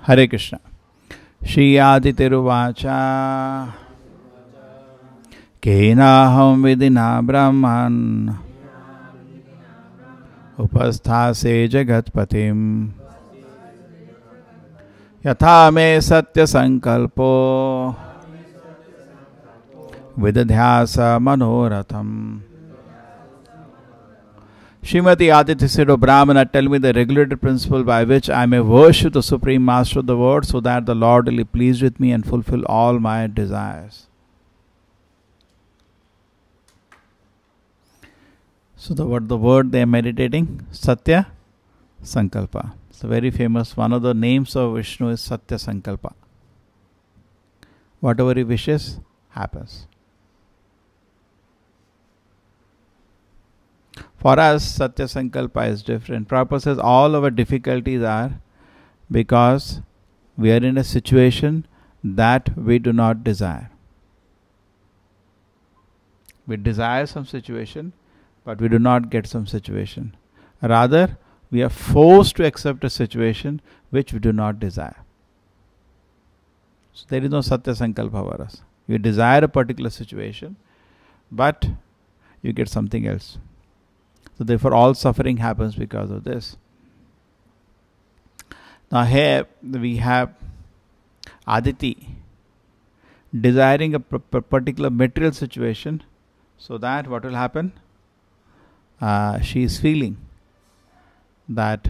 Hare Krishna. Shri Aditiruvacha Kenaham Vidina Brahman Upasthase Jagatpatim Yatha me Satya Sankalpo Vidadhyasa Manoratham. Srimati Aditi said, O Brahmana, tell me the regulated principle by which I may worship the Supreme Master of the world so that the Lord will be pleased with me and fulfill all my desires. So the word they are meditating? Satya Sankalpa. It's a very famous, one of the names of Vishnu is Satya Sankalpa. Whatever he wishes, happens. For us, Satya Sankalpa is different. Prabhupada says all our difficulties are because we are in a situation that we do not desire. We desire some situation, but we do not get some situation. Rather, we are forced to accept a situation which we do not desire. So there is no Satya Sankalpa for us. You desire a particular situation, but you get something else. So therefore all suffering happens because of this. Now here we have Aditi desiring a particular material situation, so that what will happen? She is feeling that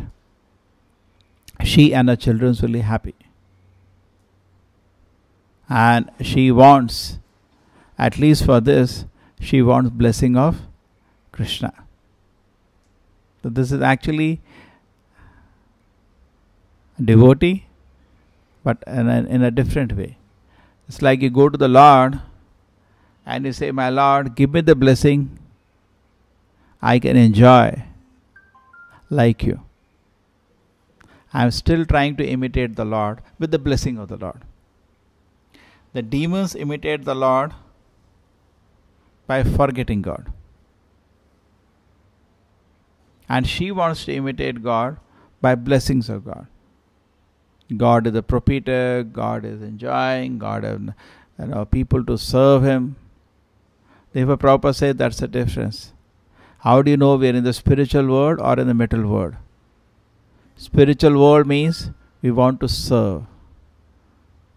she and her children will be happy. And she wants, at least for this, she wants blessing of Krishna. So this is actually devotee, but in a different way. It's like you go to the Lord and you say, my Lord, give me the blessing I can enjoy like you. I am still trying to imitate the Lord with the blessing of the Lord. The demons imitate the Lord by forgetting God. And she wants to imitate God by blessings of God. God is the proprietor, God is enjoying, God has people to serve Him. Therefore Prabhupada said that's the difference. How do you know we are in the spiritual world or in the material world? Spiritual world means we want to serve.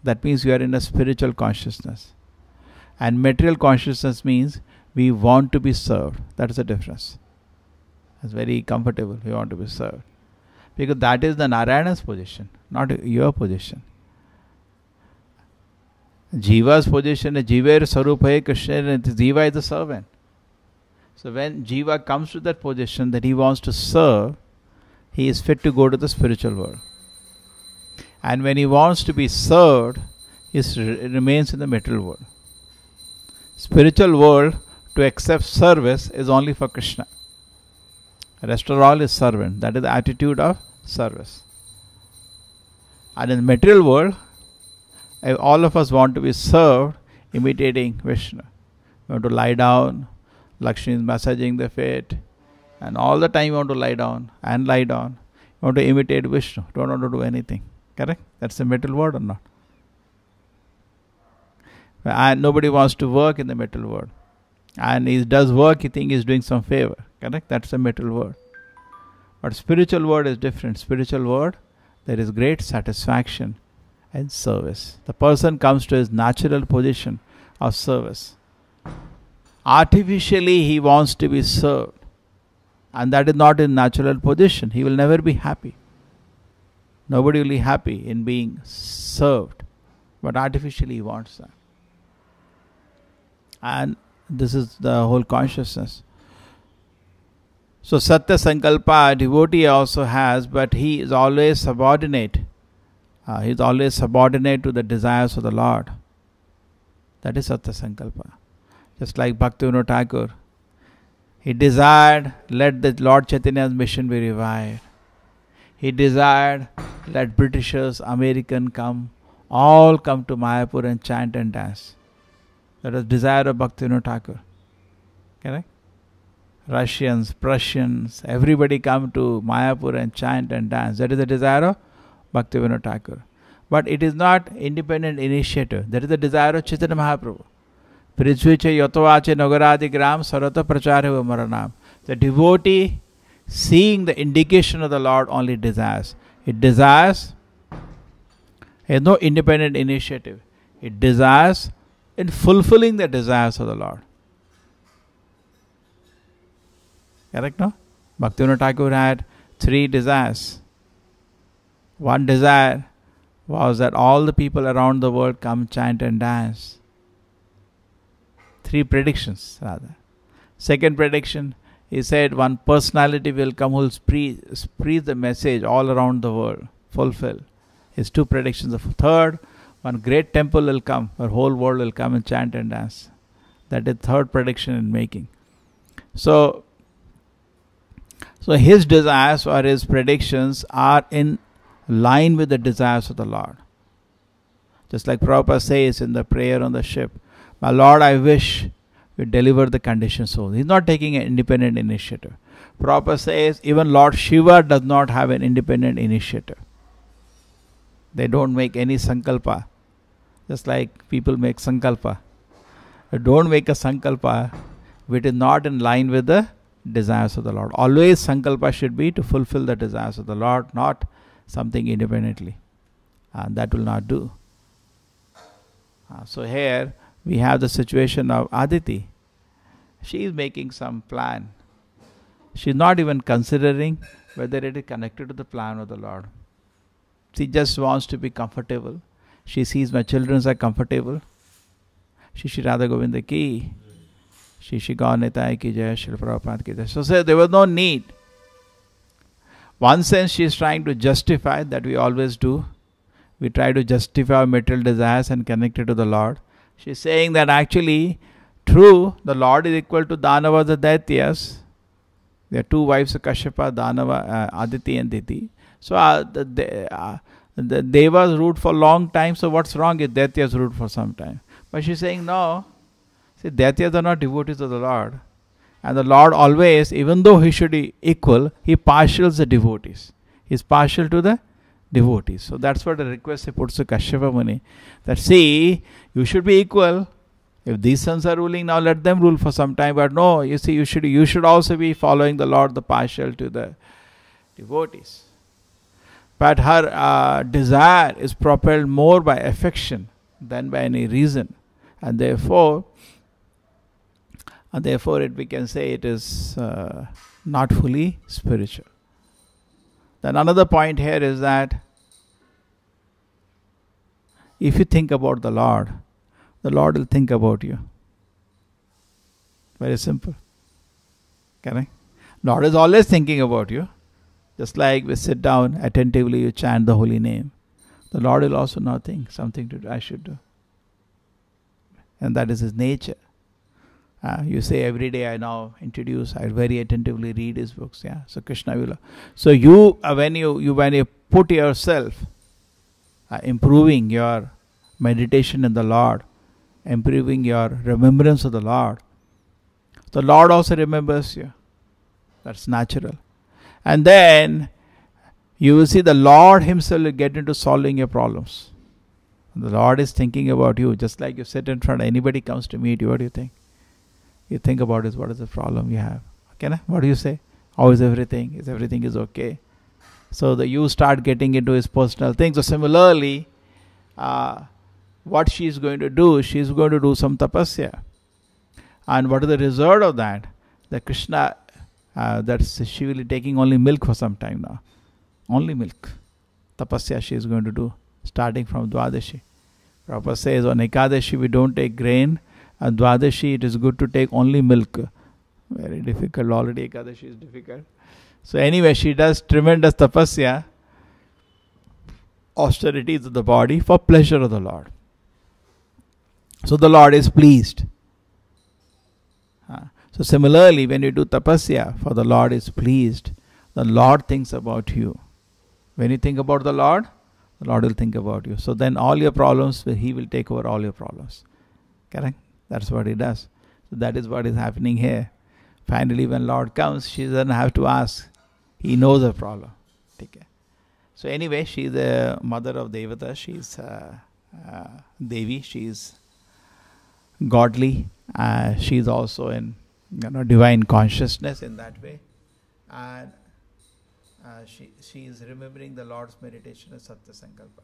That means we are in a spiritual consciousness. And material consciousness means we want to be served. That is the difference. It's very comfortable. We want to be served. Because that is the Narayana's position, not your position. Jiva's position is Jiva Sarupa Krishna, and Jiva is the servant. So when Jiva comes to that position that he wants to serve, he is fit to go to the spiritual world. And when he wants to be served, he remains in the material world. Spiritual world, to accept service is only for Krishna. Rest of all is servant. That is the attitude of service. And in the material world, all of us want to be served imitating Vishnu. We want to lie down, Lakshmi is massaging the feet, and all the time you want to lie down and lie down. You want to imitate Vishnu, don't want to do anything. Correct? That's the material world or not? And nobody wants to work in the material world. And he does work, he thinks he is doing some favor. Correct? That's the material world. But spiritual world is different. Spiritual world, there is great satisfaction and service. The person comes to his natural position of service. Artificially he wants to be served. And that is not his natural position. He will never be happy. Nobody will be happy in being served. But artificially he wants that. And this is the whole consciousness. So Satya Sankalpa, devotee also has, but he is always subordinate. He is always subordinate to the desires of the Lord. That is Satya Sankalpa. Just like Bhaktivinoda Thakur. He desired, let the Lord Chaitanya's mission be revived. He desired, let Britishers, American all come to Mayapur and chant and dance. That was desire of Bhaktivinoda Thakur. Correct? Russians, Prussians, everybody come to Mayapur and chant and dance. That is the desire of Bhaktivinoda Thakur. but it is not independent initiative. That is the desire of Chaitanya Mahaprabhu. Prithviche yatovache nagaradi gram sarata prachareva maranam. The devotee, seeing the indication of the Lord, only desires. It desires, has no independent initiative. It desires in fulfilling the desires of the Lord. Correct, no? Bhaktivinoda Thakur had 3 desires. One desire was that all the people around the world come, chant and dance. 3 predictions rather. Second prediction, he said one personality will come who will spread the message all around the world, fulfill. His 2 predictions. The third, one great temple will come, where whole world will come and chant and dance. That is third prediction in making. So his desires or his predictions are in line with the desires of the Lord. Just like Prabhupada says in the prayer on the ship, my Lord, I wish you deliver the conditioned soul. He's not taking an independent initiative. Prabhupada says even Lord Shiva does not have an independent initiative. They don't make any sankalpa. Just like people make sankalpa. They don't make a sankalpa which is not in line with the desires of the Lord. Always sankalpa should be to fulfill the desires of the Lord, not something independently. And that will not do. So here we have the situation of Aditi. She is making some plan. She is not even considering whether it is connected to the plan of the Lord. She just wants to be comfortable. She sees my children are comfortable. Shri Radha Govinda ki, Shri Gaur Nitai ki jai, Shri Prabhupada ki jai. So there was no need. One sense she is trying to justify, that we always do. We try to justify our material desires and connect it to the Lord. She is saying that actually, true, the Lord is equal to Danava, the Daityas. There are 2 wives of Kashyapa, Danava, Aditi and Diti. So the Devas ruled for a long time, so what's wrong if Daityas ruled for some time? But she's saying no. See, Daityas are not devotees of the Lord. And the Lord always, even though he should be equal, he partials the devotees. He is partial to the devotees. So that's what the request he puts to Kashyapa Muni. That see, you should be equal. If these sons are ruling, now let them rule for some time. But no, you see, you should also be following the Lord, the partial to the devotees. But her desire is propelled more by affection than by any reason. And therefore we can say it is not fully spiritual. Then another point here is that if you think about the Lord will think about you. Very simple. Correct? Lord is always thinking about you. Just like we sit down attentively, you chant the holy name. The Lord will also now think something to do, I should do. And that is his nature. You say every day I now introduce, I very attentively read his books. Yeah. So Krishna will. So you when you put yourself improving your meditation in the Lord, improving your remembrance of the Lord also remembers you. That's natural. And then you will see the Lord himself will get into solving your problems. The Lord is thinking about you, just like you sit in front, anybody comes to meet you, what do you think? You think about it, what is the problem you have? Okay, what do you say? How is everything? Is everything is okay? So you start getting into his personal things. So similarly, what she is going to do, she is going to do some tapasya. And what is the result of that? The Krishna, she will be taking only milk for some time now. Only milk. Tapasya she is going to do, starting from Dwadashi. Prabhupada says on Ekadashi we don't take grain. On Dwadashi it is good to take only milk. Very difficult. Already Ekadashi is difficult. So anyway, she does tremendous tapasya, austerities of the body for pleasure of the Lord. So the Lord is pleased. So similarly, when you do tapasya, for the Lord is pleased, the Lord thinks about you. When you think about the Lord will think about you. So then all your problems, he will take over all your problems. Correct? That's what he does. So that is what is happening here. Finally, when Lord comes, she doesn't have to ask. He knows her problem. Okay. So anyway, she is the mother of Devata. She is Devi. She is godly. She is also in divine consciousness in that way, and she is remembering the Lord's meditation as Satya Sankalpa.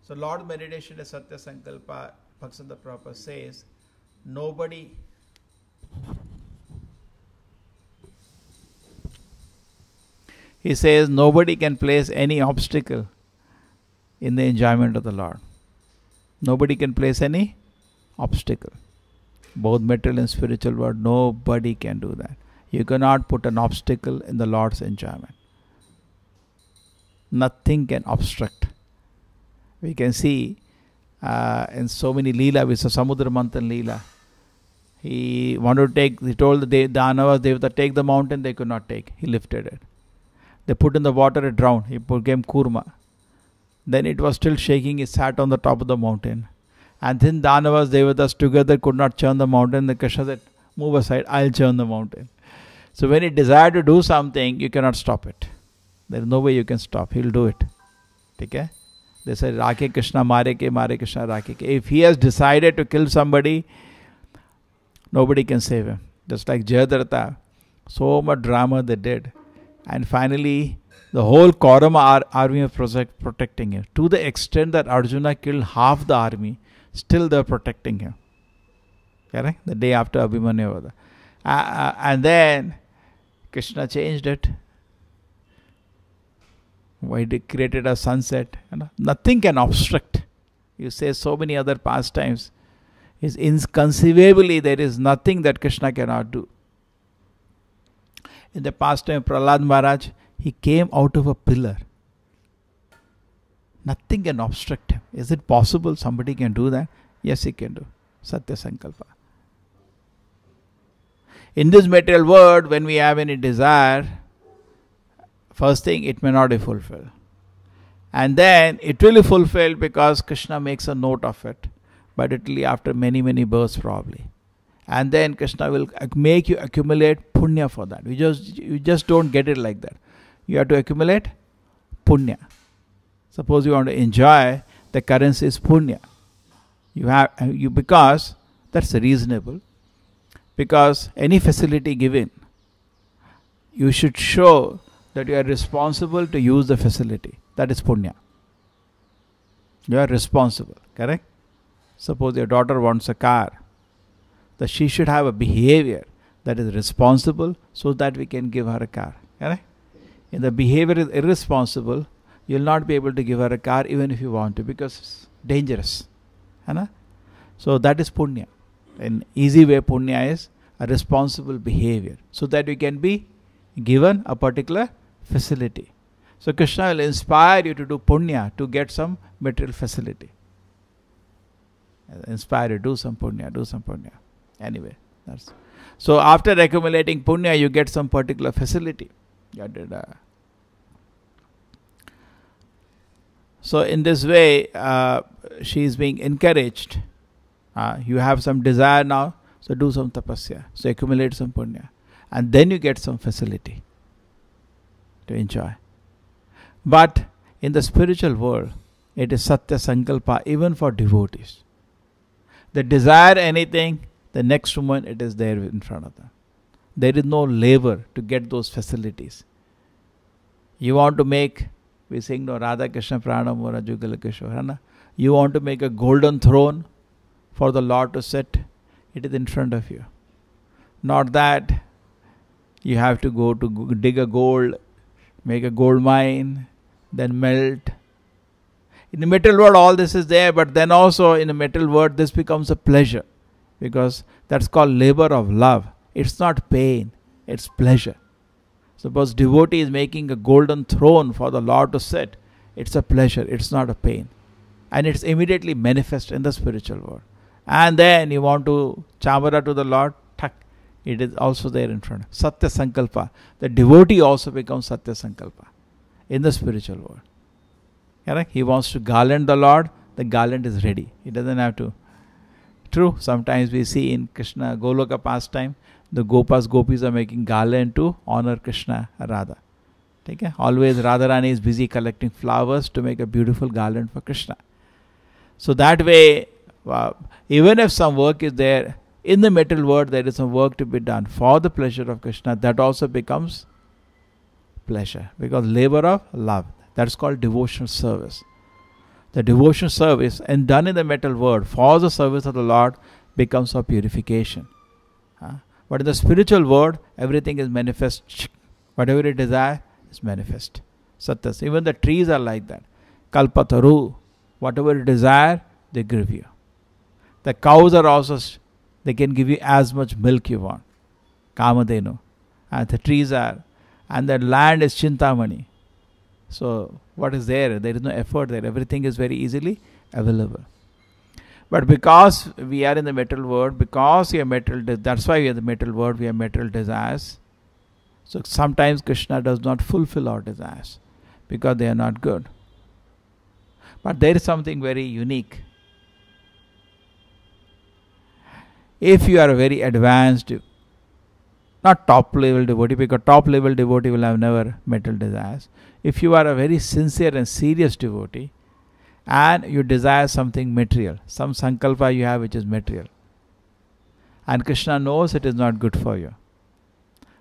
So Lord's meditation as Satya Sankalpa, Bhaktivinoda Prabhupada says, nobody can place any obstacle in the enjoyment of the Lord. Nobody can place any obstacle. Both material and spiritual world, nobody can do that. You cannot put an obstacle in the Lord's enjoyment. Nothing can obstruct. We can see in so many Leela, we saw Samudra Manthan Leela. He told the Danavas, Devata, take the mountain, they could not take. He lifted it. They put in the water, it drowned. He became Kurma. Then it was still shaking, he sat on the top of the mountain. And then Danavas, Devatas together could not churn the mountain. The Krishna said, move aside, I'll churn the mountain. So when he desired to do something, you cannot stop it. There is no way you can stop. He'll do it. Okay? They said, Rakhe Krishna, Mare Krishna, Rakhe. If he has decided to kill somebody, nobody can save him. Just like Jayadratha, so much drama they did. And finally, the whole Kaurava army was protecting him. To the extent that Arjuna killed half the army, still they are protecting him. Correct? The day after Abhimanyu. And then Krishna changed it. Why they created a sunset? Nothing can obstruct. You say so many other pastimes. Is inconceivably there is nothing that Krishna cannot do. In the pastime, Prahlad Maharaj, he came out of a pillar. Nothing can obstruct him. Is it possible somebody can do that? Yes, he can do. Satya Sankalpa. In this material world, when we have any desire, first thing, it may not be fulfilled. And then it will be fulfilled because Krishna makes a note of it. But it will be after many, many births probably. And then Krishna will make you accumulate punya for that. You just don't get it like that. You have to accumulate punya. Suppose you want to enjoy, the currency is punya. Because that's reasonable. Because any facility given, you should show that you are responsible to use the facility. That is punya. You are responsible, correct? Suppose your daughter wants a car, that she should have a behavior that is responsible so that we can give her a car. Correct? If the behavior is irresponsible, you will not be able to give her a car even if you want to, because it's dangerous. So that is punya. An easy way punya is a responsible behavior so that we can be given a particular facility. So Krishna will inspire you to do punya to get some material facility. Inspire you, do some punya. Anyway, that's so after accumulating punya, you get some particular facility. So in this way, she is being encouraged. You have some desire now, so do some tapasya. So accumulate some punya. And then you get some facility to enjoy. But in the spiritual world, it is Satya Sankalpa even for devotees. They desire anything, the next moment it is there in front of them. There is no labor to get those facilities. You want to make, we sing no Radha Krishna Pranam Mora Jugala Kishore. You want to make a golden throne for the Lord to sit, it is in front of you. Not that you have to go to dig a gold, make a gold mine, then melt. In the material world, all this is there, but then also in the material world, this becomes a pleasure, because that's called labor of love. It's not pain, it's pleasure. Suppose devotee is making a golden throne for the Lord to sit, it's a pleasure, it's not a pain. And it's immediately manifest in the spiritual world. And then you want to chamara to the Lord, it is also there in front. Satya Sankalpa. The devotee also becomes Satya Sankalpa in the spiritual world. Correct? He wants to garland the Lord, the garland is ready. He doesn't have to. True, sometimes we see in Krishna Goloka pastime, the Gopis are making garland to honor Krishna Radha. Okay? Always Radharani is busy collecting flowers to make a beautiful garland for Krishna. So that way, even if some work is there, in the material world there is some work to be done for the pleasure of Krishna, that also becomes pleasure, because labor of love. That's called devotional service. The devotional service and done in the material world for the service of the Lord becomes for purification. But in the spiritual world, everything is manifest. Whatever you desire is manifest. Satyas. Even the trees are like that. Kalpataru. Whatever you desire, they give you. The cows are also, they can give you as much milk you want. Kamadenu. And the trees are, and the land is Chintamani. So what is there? There is no effort there. Everything is very easily available. But because we are in the material world, because we are material, that's why we are in the material world, we have material desires. So sometimes Krishna does not fulfill our desires because they are not good. But there is something very unique. If you are a very advanced, not top level devotee, because top level devotee will have never material desires. If you are a very sincere and serious devotee, and you desire something material, some sankalpa you have which is material, and Krishna knows it is not good for you,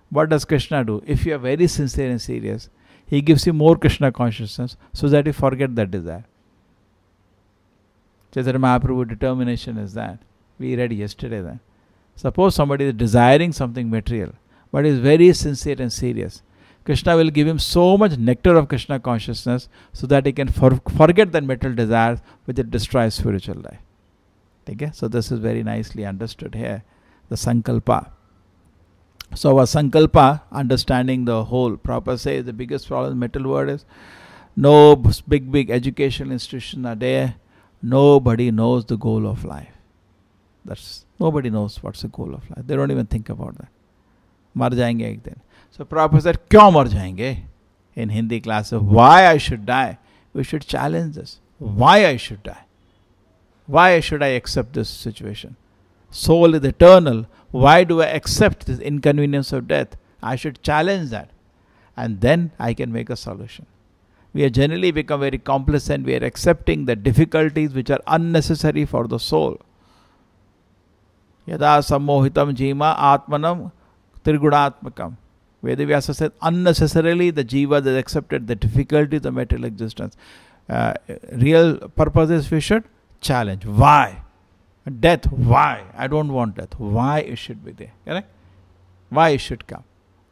what does Krishna do? If you are very sincere and serious, he gives you more Krishna consciousness so that you forget that desire. Chaitanya Mahaprabhu's determination is that. We read yesterday that. Suppose somebody is desiring something material, but is very sincere and serious. Krishna will give him so much nectar of Krishna consciousness so that he can forget that material desires which it destroys spiritual life. Okay? So this is very nicely understood here. The sankalpa. So our sankalpa, understanding the whole, Prabhupada says the biggest problem in the material world is no big educational institutions are there. Nobody knows the goal of life. Nobody knows what's the goal of life. They don't even think about that. Mar jayenge ek din. So Prabhupada said, "Kyon mar jayenge?" In Hindi class, why I should die? We should challenge this. Why I should die? Why should I accept this situation? Soul is eternal. Why do I accept this inconvenience of death? I should challenge that. And then I can make a solution. We are generally become very complacent. We are accepting the difficulties which are unnecessary for the soul. Yada sammohitam jima atmanam trigudatmakam. Vedavyasa said, unnecessarily the jiva has accepted the difficulties of material existence. Real purpose is we should challenge. Why? Death. Why? I don't want death. Why it should be there? Correct? Why it should come?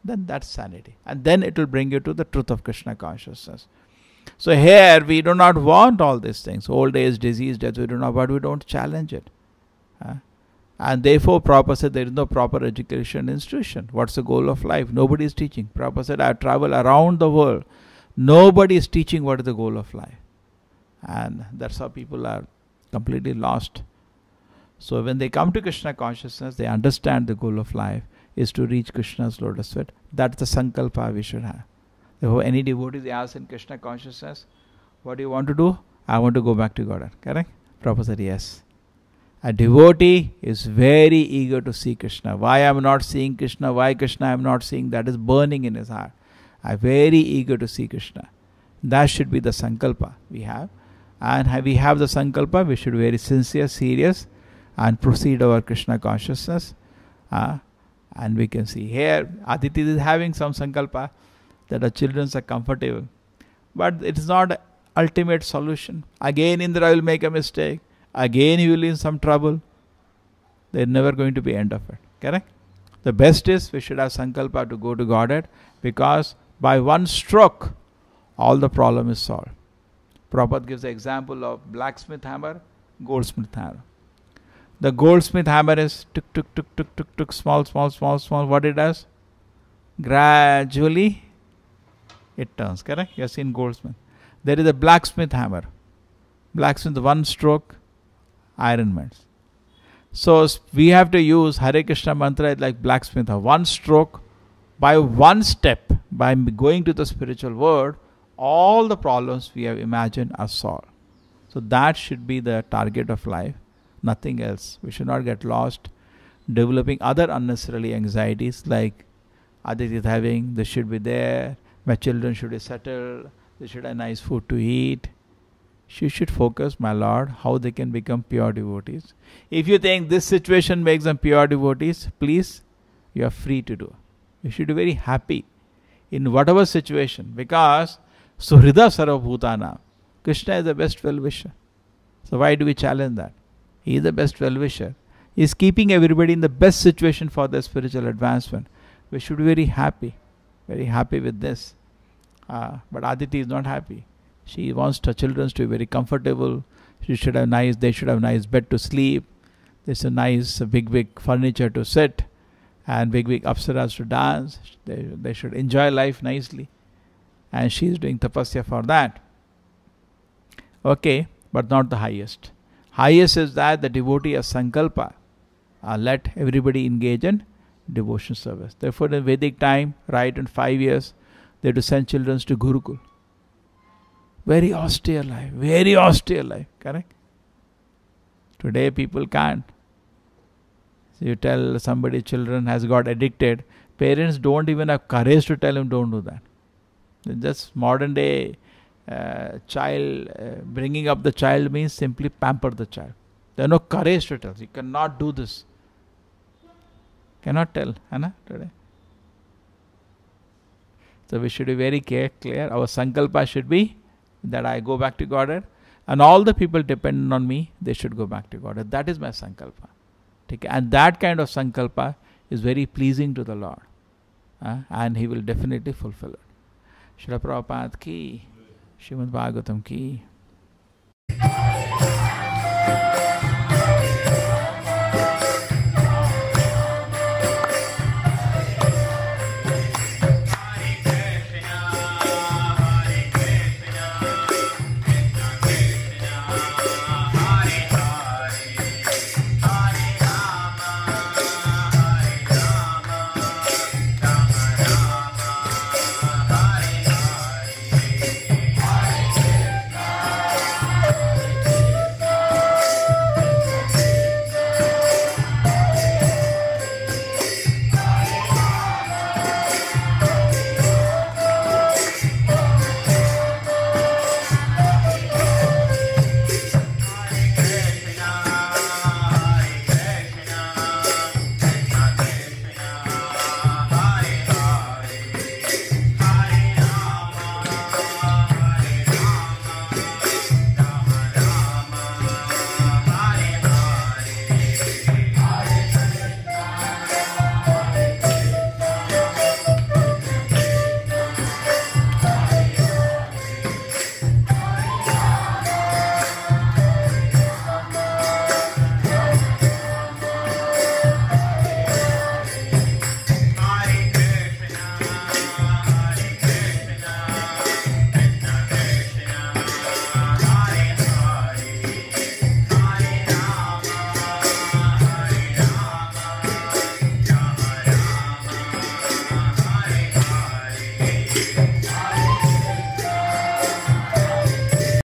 Then that's sanity. And then it will bring you to the truth of Krishna consciousness. So here we do not want all these things. Old age, disease, death, we do not, but we don't challenge it. And therefore Prabhupada said there is no proper education institution. What's the goal of life? Nobody is teaching. Prabhupada said I travel around the world. Nobody is teaching what is the goal of life. And that's how people are completely lost. So when they come to Krishna consciousness, they understand the goal of life is to reach Krishna's lotus feet. That's the sankalpa we should have. Therefore, any devotee they ask in Krishna consciousness, what do you want to do? I want to go back to Godhead. Correct? Prabhupada said yes. A devotee is very eager to see Krishna. Why I am not seeing Krishna? Why Krishna I am not seeing? That is burning in his heart. I am very eager to see Krishna. That should be the sankalpa we have. And we have the sankalpa, we should be very sincere, serious, and proceed our Krishna consciousness. And we can see here, Aditi is having some sankalpa that our children are comfortable. But it is not ultimate solution. Again Indra will make a mistake. Again you will be in some trouble. There is never going to be end of it. Correct? The best is we should have sankalpa to go to Godhead, because by one stroke all the problem is solved. Prabhupada gives the example of blacksmith hammer, goldsmith hammer. The goldsmith hammer is tuk tuk tuk tuk tuk tuk, small. What it does? Gradually it turns. Correct? You have seen goldsmith. There is a blacksmith hammer. Blacksmith, one stroke, iron melts. So we have to use Hare Krishna mantra like blacksmith. One stroke, by one step, by going to the spiritual world, all the problems we have imagined are solved. So that should be the target of life. Nothing else. We should not get lost developing other unnecessarily anxieties like Aditi is having, this should be there, My children should be settled, they should have nice food to eat. She should focus, my Lord, how they can become pure devotees. If you think this situation makes them pure devotees, please, you are free to do. You should be very happy in whatever situation, because Suhrida Sarvabhutana, Krishna is the best well-wisher. So why do we challenge that? He is the best well-wisher. He is keeping everybody in the best situation for their spiritual advancement. We should be very happy with this. But Aditi is not happy. She wants her children to be very comfortable. They should have nice bed to sleep. There's a nice big furniture to sit, and big apsaras to dance. They should enjoy life nicely. And she is doing tapasya for that. Okay, but not the highest. Highest is that the devotee has sankalpa. Let everybody engage in devotion service. Therefore, in Vedic time, right in 5 years, they had to send children to Gurukul. Very austere life, correct? Today people can't. So you tell somebody children has got addicted, parents don't even have courage to tell him don't do that. Just modern day bringing up the child means simply pamper the child. There is no courage to tell. You cannot do this. Cannot tell, today. So we should be very clear. Our sankalpa should be that I go back to Godhead, and all the people dependent on me, they should go back to Godhead. That is my sankalpa. And that kind of sankalpa is very pleasing to the Lord. And He will definitely fulfill it. Srila Prabhupada ki, Srimad Bhagavatam ki.